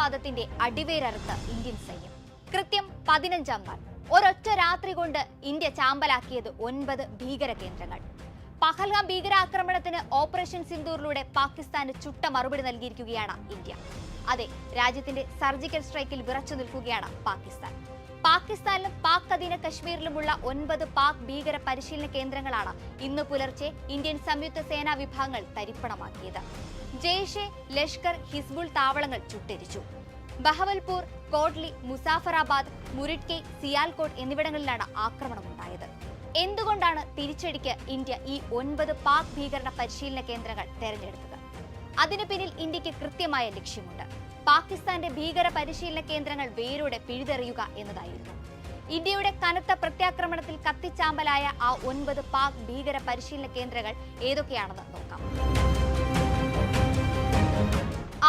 ഭീകരവാദത്തിന്റെ അടിവേരറുത്ത് Indian സൈന്യം. കൃത്യം 15-ാം നാൾ ഒരൊറ്റ രാത്രി കൊണ്ട് ഇന്ത്യ ചാമ്പലാക്കിയത് 9 ഭീകര കേന്ദ്രങ്ങൾ. പഹൽഗാം ഭീകരാക്രമണത്തിന് ഓപ്പറേഷൻ സിന്ദൂറിലൂടെ പാകിസ്ഥാന് ചുട്ട മറുപടി നൽകിയിരിക്കുകയാണ് ഇന്ത്യ. അതെ, രാജ്യത്തിന്റെ സർജിക്കൽ സ്ട്രൈക്കിൽ വിറച്ചു നിൽക്കുകയാണ് പാകിസ്ഥാൻ. പാകിസ്ഥാനിലും പാക് അധീന കശ്മീരിലുമുള്ള 9 പാക് ഭീകര പരിശീലന കേന്ദ്രങ്ങളാണ് ഇന്ന് പുലർച്ചെ ഇന്ത്യൻ സംയുക്ത സേനാ വിഭാഗങ്ങൾ തരിപ്പണമാക്കിയത്. ജെയ്ഷെ, ലഷ്കർ, ഹിസ്ബുൾ താവളങ്ങൾ ചുട്ടെരിച്ചു. ബഹവൽപൂർ, കോട്ലി, മുസാഫറാബാദ്, മുരിഡ്കെ, സിയാൽകോട്ട് എന്നിവിടങ്ങളിലാണ് ആക്രമണമുണ്ടായത്. എന്തുകൊണ്ടാണ് തിരിച്ചടിക്ക് ഇന്ത്യ ഈ 9 പാക് ഭീകര പരിശീലന കേന്ദ്രങ്ങൾ തെരഞ്ഞെടുത്തത്? അതിനു പിന്നിൽ ഇന്ത്യക്ക് കൃത്യമായ ലക്ഷ്യമുണ്ട്. പാകിസ്ഥാന്റെ ഭീകര പരിശീലന കേന്ദ്രങ്ങൾ വേരോടെ പിഴുതെറിയുക എന്നതായിരുന്നു. ഇന്ത്യയുടെ കനത്ത പ്രത്യാക്രമണത്തിൽ കത്തിച്ചാമ്പലായ ആ 9 പാക് ഭീകര പരിശീലന കേന്ദ്രങ്ങൾ ഏതൊക്കെയാണെന്ന് നോക്കാം.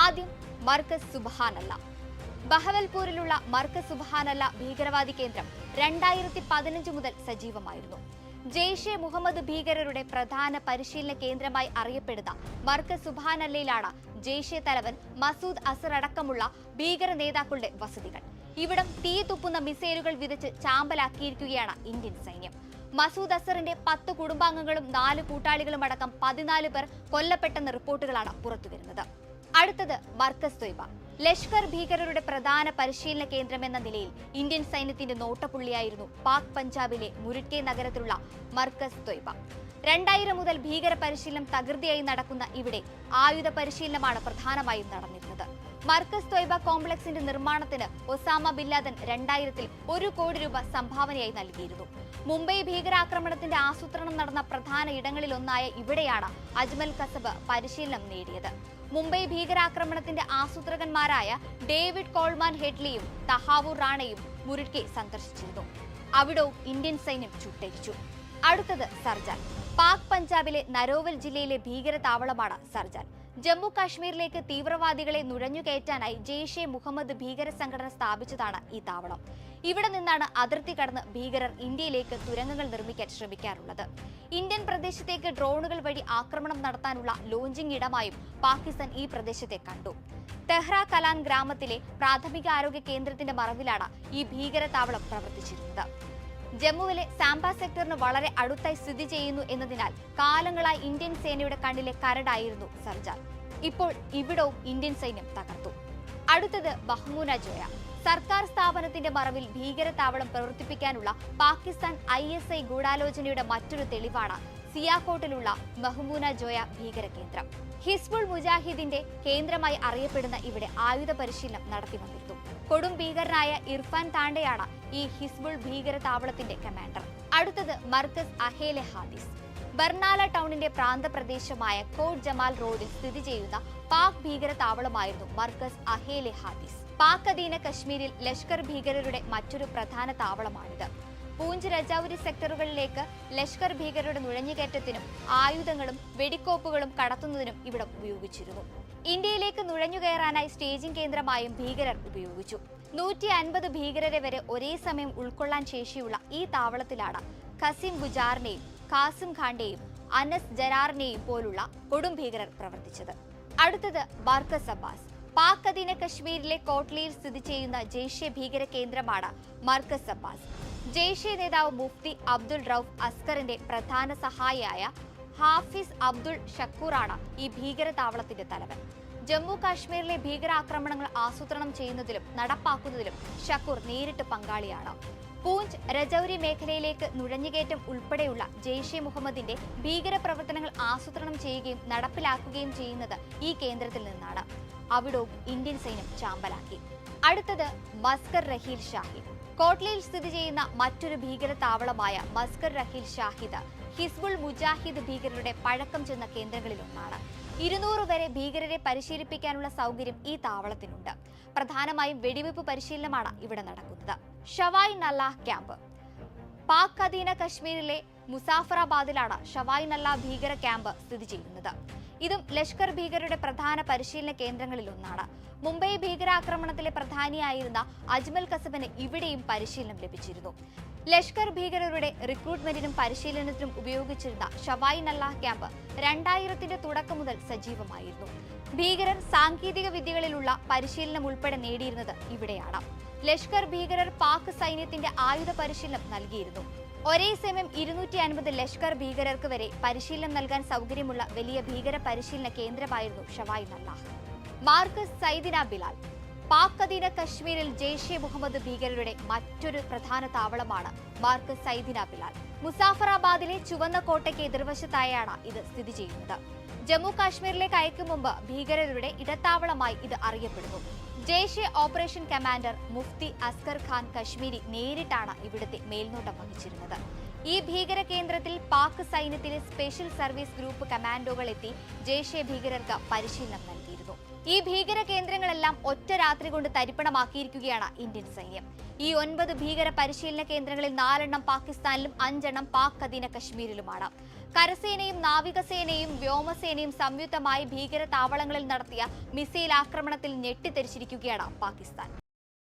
ആദ്യം മർക്കസ് സുബ്ഹാനല്ല. ബഹവൽപൂരിലുള്ള മർക്കസ് സുബ്ഹാനല്ല ഭീകരവാദി കേന്ദ്രം 2015 മുതൽ സജീവമായിരുന്നു. ജെയ്ഷെ മുഹമ്മദ് ഭീകരരുടെ പ്രധാന പരിശീലന കേന്ദ്രമായി അറിയപ്പെടുന്ന മർക്കസ് സുബ്ഹാനല്ലയിലാണ് ജെയ്ഷെ തലവൻ മസൂദ് അസർ അടക്കമുള്ള ഭീകര നേതാക്കളുടെ വസതികൾ. ഇവിടം തീ തുപ്പുന്ന മിസൈലുകൾ വിതച്ച് ചാമ്പലാക്കിയിരിക്കുകയാണ് ഇന്ത്യൻ സൈന്യം. മസൂദ് അസറിന്റെ 10 കുടുംബാംഗങ്ങളും 4 കൂട്ടാളികളും അടക്കം 14 പേർ കൊല്ലപ്പെട്ടെന്ന റിപ്പോർട്ടുകളാണ് പുറത്തുവരുന്നത്. അടുത്തത് മർക്കസ് ത്വയ്ബ. ലഷ്കർ ഭീകരരുടെ പ്രധാന പരിശീലന കേന്ദ്രമെന്ന നിലയിൽ ഇന്ത്യൻ സൈന്യത്തിന്റെ നോട്ടപ്പുള്ളിയായിരുന്നു പാക് പഞ്ചാബിലെ മുരിഡ്കെ നഗരത്തിലുള്ള മർക്കസ് ത്വയ്ബ. 2000 മുതൽ ഭീകര പരിശീലനം തകൃതിയായി നടക്കുന്ന ഇവിടെ ആയുധ പരിശീലനമാണ് പ്രധാനമായും നടന്നിരുന്നത്. മർക്കസ് ത്വയ്ബ കോംപ്ലക്സിന്റെ നിർമ്മാണത്തിന് ഒസാമ ബിൻ ലാദൻ 2000-ൽ 1 കോടി രൂപ സംഭാവനയായി നൽകിയിരുന്നു. മുംബൈ ഭീകരാക്രമണത്തിന്റെ ആസൂത്രണം നടന്ന പ്രധാന ഇടങ്ങളിലൊന്നായ ഇവിടെയാണ് അജ്മൽ കസബ് പരിശീലനം നേടിയത്. മുംബൈ ഭീകരാക്രമണത്തിന്റെ ആസൂത്രകന്മാരായ ഡേവിഡ് കോൾമാൻ ഹെഡ്ലിയും തഹാവൂർ റാണയും മുരിഡ്കെ സന്ദർശിച്ചിരുന്നു. അവിടവും ഇന്ത്യൻ സൈന്യം ചുട്ടരിച്ചു. അടുത്തത് സർജാൻ. പാക് പഞ്ചാബിലെ നരോവൽ ജില്ലയിലെ ഭീകര താവളമാണ് സർജാൻ. ജമ്മു കാശ്മീരിലേക്ക് തീവ്രവാദികളെ നുഴഞ്ഞുകയറ്റാനായി ജെയ്ഷെ മുഹമ്മദ് ഭീകര സംഘടന സ്ഥാപിച്ചതാണ് ഈ താവളം. ഇവിടെ നിന്നാണ് അതിർത്തി കടന്ന് ഭീകരർ ഇന്ത്യയിലേക്ക് തുരങ്കങ്ങൾ നിർമ്മിക്കാൻ ശ്രമിക്കാറുള്ളത്. ഇന്ത്യൻ പ്രദേശത്തേക്ക് ഡ്രോണുകൾ വഴി ആക്രമണം നടത്താനുള്ള ലോഞ്ചിംഗ് ഇടമായും പാകിസ്ഥാൻ ഈ പ്രദേശത്തെ കണ്ടു. തെഹ്റ കലാൻ ഗ്രാമത്തിലെ പ്രാഥമിക ആരോഗ്യ കേന്ദ്രത്തിന്റെ മറവിലാണ് ഈ ഭീകര താവളം പ്രവർത്തിച്ചിരുന്നത്. ജമ്മുവിലെ സാംബ സെക്ടറിന് വളരെ അടുത്തായി സ്ഥിതി ചെയ്യുന്നു എന്നതിനാൽ കാലങ്ങളായി ഇന്ത്യൻ സേനയുടെ കണ്ണിലെ കരടായിരുന്നു സർജാൻ. ഇപ്പോൾ ഇവിടവും ഇന്ത്യൻ സൈന്യം തകർത്തു. അടുത്തത് ബഹ്മൂന ജോയ. സർക്കാർ സ്ഥാപനത്തിന്റെ മറവിൽ ഭീകര താവളം പ്രവർത്തിപ്പിക്കാനുള്ള പാകിസ്ഥാൻ ISI ഗൂഢാലോചനയുടെ മറ്റൊരു തെളിവാണ് സിയാക്കോട്ടിലുള്ള മഹ്മൂന ജോയ ഭീകര കേന്ദ്രം. ഹിസ്ബുൾ മുജാഹിദിന്റെ കേന്ദ്രമായി അറിയപ്പെടുന്ന ഇവിടെ ആയുധ പരിശീലനം നടത്തി വന്നിരുന്നു. കൊടും ഭീകരനായ ഇർഫാൻ താണ്ടയാണ് ഈ ഹിസ്ബുൾ ഭീകര താവളത്തിന്റെ കമാൻഡർ. അടുത്തത് മർക്കസ് അഹേലെ ഹാദിസ്. ബർനാല ടൗണിന്റെ പ്രാന്തപ്രദേശമായ കോട്ട് ജമാൽ റോഡിൽ സ്ഥിതി ചെയ്യുന്ന പാക് ഭീകര താവളമായിരുന്നു മർക്കസ് അഹേലെ ഹാദിസ്. പാക് അധീന കശ്മീരിൽ ലഷ്കർ ഭീകരരുടെ മറ്റൊരു പ്രധാന താവളമാണിത്. പൂഞ്ച്, രജൌരി സെക്ടറുകളിലേക്ക് ലഷ്കർ ഭീകരരുടെ നുഴഞ്ഞുകയറ്റത്തിനും ആയുധങ്ങളും വെടിക്കോപ്പുകളും കടത്തുന്നതിനും ഇവിടം ഉപയോഗിച്ചിരുന്നു. ഇന്ത്യയിലേക്ക് നുഴഞ്ഞുകയറാനായി സ്റ്റേജിംഗ് കേന്ദ്രമായും ഭീകരർ ഉപയോഗിച്ചു. 150 ഭീകരരെ വരെ ഒരേ സമയം ഉൾക്കൊള്ളാൻ ശേഷിയുള്ള ഈ താവളത്തിലാണ് ഖസീം ഗുജാറിനെയും ഖാസിം ഖാന്റെയും അനസ് ജരാറിനെയും പോലുള്ള കൊടും ഭീകരർ പ്രവർത്തിച്ചത്. അടുത്തത് മർക്കസ് അബ്ബാസ്. പാക് അധീന കശ്മീരിലെ കോട്ലിയിൽ സ്ഥിതി ചെയ്യുന്ന ജെയ്ഷെ ഭീകര കേന്ദ്രമാണ് മർക്കസ് അബ്ബാസ്. ജെയ്ഷെ നേതാവ് മുഫ്തി അബ്ദുൾ റൌഫ് അസ്കറിന്റെ പ്രധാന സഹായിയായ ഹാഫിസ് അബ്ദുൾ ഷക്കൂറാണ് ഈ ഭീകര താവളത്തിന്റെ തലവൻ. ജമ്മു കാശ്മീരിലെ ഭീകരാക്രമണങ്ങൾ ആസൂത്രണം ചെയ്യുന്നതിലും നടപ്പാക്കുന്നതിലും ഷക്കൂർ നേരിട്ട് പങ്കാളിയാണ്. പൂഞ്ച്, രജൌരി മേഖലയിലേക്ക് നുഴഞ്ഞുകയറ്റം ഉൾപ്പെടെയുള്ള ജെയ്ഷെ മുഹമ്മദിന്റെ ഭീകര പ്രവർത്തനങ്ങൾ ആസൂത്രണം ചെയ്യുകയും നടപ്പിലാക്കുകയും ചെയ്യുന്നത് ഈ കേന്ദ്രത്തിൽ നിന്നാണ്. അവിടവും ഇന്ത്യൻ സൈന്യം ചാമ്പലാക്കി. അടുത്തത് മസ്കർ റഹീൽ ഷാഹിദ്. കോട്ലിയിൽ സ്ഥിതി ചെയ്യുന്ന മറ്റൊരു ഭീകര താവളമായ മസ്കർ റഹീൽ ഷാഹിദ് ഹിസ്ബുൾ മുജാഹിദ് ഭീകരരുടെ പഴക്കം ചെന്ന കേന്ദ്രങ്ങളിലൊന്നാണ്. 200 വരെ ഭീകരരെ പരിശീലിപ്പിക്കാനുള്ള സൗകര്യം ഈ താവളത്തിനുണ്ട്. പ്രധാനമായും വെടിവെപ്പ് പരിശീലനമാണ് ഇവിടെ നടക്കുന്നത്. ഷവായ് നല്ലാഹ് ക്യാമ്പ്. പാക് അധീന കശ്മീരിലെ മുസാഫറാബാദിലാണ് ഷവായ് നല്ലാഹ് ഭീകര ക്യാമ്പ് സ്ഥിതി ചെയ്യുന്നത്. ഇതും ലഷ്കർ ഭീകരരുടെ പ്രധാന പരിശീലന കേന്ദ്രങ്ങളിലൊന്നാണ്. മുംബൈ ഭീകരാക്രമണത്തിലെ പ്രധാനിയായിരുന്ന അജ്മൽ കസബിന് ഇവിടെയും പരിശീലനം ലഭിച്ചിരുന്നു. ലഷ്കർ ഭീകരരുടെ റിക്രൂട്ട്മെന്റിനും പരിശീലനത്തിനും ഉപയോഗിച്ചിരുന്ന ഷവായ് നല്ലാഹ് ക്യാമ്പ് 2000-ന്റെ തുടക്കം മുതൽ സജീവമായിരുന്നു. ഭീകരർ സാങ്കേതിക വിദ്യകളിലുള്ള പരിശീലനം ഉൾപ്പെടെ നേടിയിരുന്നത് ഇവിടെയാണ്. ലഷ്കർ ഭീകരർ പാക് സൈന്യത്തിന്റെ ആയുധ പരിശീലനം നൽകിയിരുന്നു. ഒരേ സമയം 250 ലഷ്കർ ഭീകരർക്ക് വരെ പരിശീലനം നൽകാൻ സൗകര്യമുള്ള വലിയ ഭീകര പരിശീലന കേന്ദ്രമായിരുന്നു ഷവായ് നല്ലാഹ്. മാർക്കസ് സൈദിന ബിലാൽ. പാക് അധീന കശ്മീരിൽ ജെയ്ഷെ മുഹമ്മദ് ഭീകരരുടെ മറ്റൊരു പ്രധാന താവളമാണ് മാർക്കസ് സൈദിന ബിലാൽ. മുസാഫറാബാദിലെ ചുവന്ന കോട്ടയ്ക്ക് എതിർവശത്തായാണ് ഇത് സ്ഥിതി ചെയ്യുന്നത്. ജമ്മു കാശ്മീരിലേക്ക് അയക്കും മുമ്പ് ഭീകരരുടെ ഇടത്താവളമായി ഇത് അറിയപ്പെടുന്നു. ജെയ്ഷെ ഓപ്പറേഷൻ കമാൻഡർ മുഫ്തി അസ്കർ ഖാൻ കശ്മീരി നേരിട്ടാണ് ഇവിടുത്തെ മേൽനോട്ടം വഹിച്ചിരുന്നത്. ഈ ഭീകര കേന്ദ്രത്തിൽ പാക് സൈന്യത്തിലെ സ്പെഷ്യൽ സർവീസ് ഗ്രൂപ്പ് കമാൻഡോകൾ എത്തി ജെയ്ഷെ ഭീകരർക്ക് പരിശീലനം നൽകിയിരുന്നു. ഈ ഭീകര കേന്ദ്രങ്ങളെല്ലാം ഒറ്റ രാത്രി കൊണ്ട് തരിപ്പണമാക്കിയിരിക്കുകയാണ് ഇന്ത്യൻ സൈന്യം. ഈ 9 ഭീകര പരിശീലന കേന്ദ്രങ്ങളിൽ 4 പാകിസ്ഥാനിലും 5 പാക് അധീന കശ്മീരിലുമാണ്. കരസേനയും നാവികസേനയും വ്യോമസേനയും സംയുക്തമായി ഭീകര താവളങ്ങളിൽ നടത്തിയ മിസൈൽ ആക്രമണത്തിൽ ഞെട്ടിത്തെരിച്ചിരിക്കുകയാണ് പാകിസ്ഥാൻ.